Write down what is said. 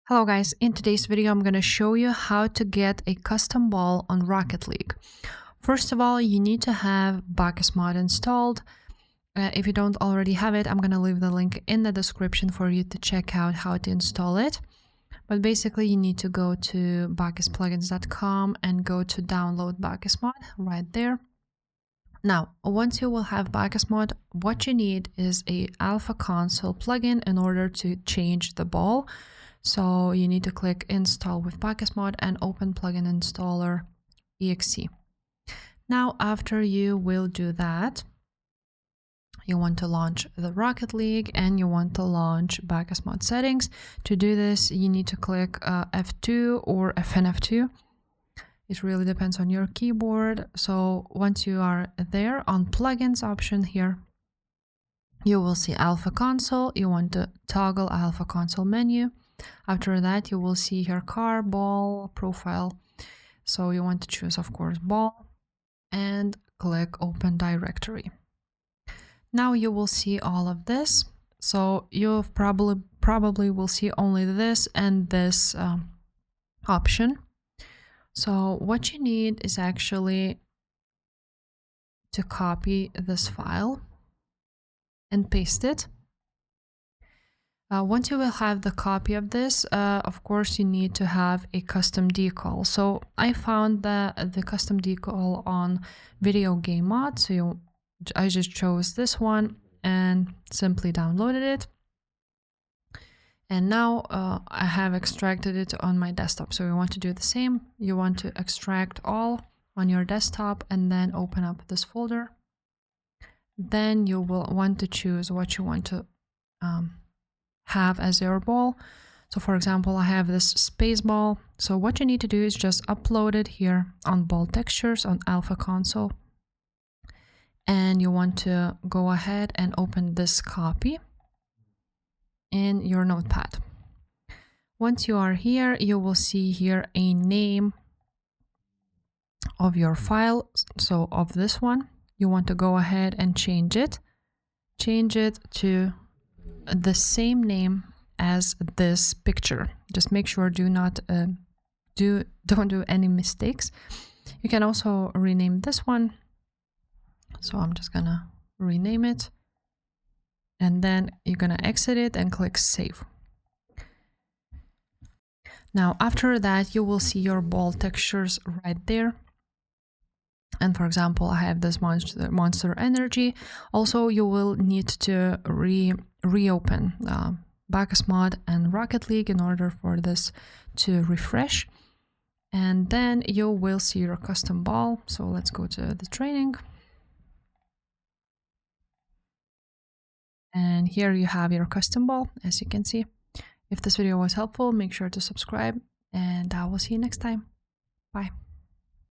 Hello guys, in today's video I'm going to show you how to get a custom ball on Rocket League. First of all, you need to have BakkesMod installed. If you don't already have it, I'm going to leave the link in the description for you to check out how to install it. But basically you need to go to BakkesPlugins.com and go to download BakkesMod right there. Now, once you will have BakkesMod, what you need is a Alpha Console plugin in order to change the ball. So you need to click install with BakkesMod and open plugin installer exe. Now, after you will do that, you want to launch the Rocket League and you want to launch BakkesMod settings. To do this, you need to click F2 or FNF2. It really depends on your keyboard. So once you are there on plugins option here, you will see Alpha Console. You want to toggle Alpha Console menu. After that, you will see here car, ball, profile. So you want to choose, of course, ball and click open directory. Now you will see all of this. So you probably will see only this and this option. So what you need is actually to copy this file and paste it. Once you will have the copy of this, of course, you need to have a custom decal. So I found the custom decal on BakkesMod. So I just chose this one and simply downloaded it. And now I have extracted it on my desktop. So you want to do the same. You want to extract all on your desktop and then open up this folder. Then you will want to choose what you want to have as your ball. So for example, I have this space ball. So what you need to do is just upload it here on ball textures on Alpha Console. And you want to go ahead and open this copy in your notepad. Once you are here, you will see here a name of your file. So of this one, you want to go ahead and change it to the same name as this picture. Just make sure don't do any mistakes. You can also rename this one. So I'm just gonna rename it, and then you're gonna exit it and click save. Now after that, you will see your ball textures right there. And for example, I have this monster energy. Also, you will need to reopen BakkesMod and Rocket League in order for this to refresh. And then you will see your custom ball. So let's go to the training. And here you have your custom ball, as you can see. If this video was helpful, make sure to subscribe, and I will see you next time.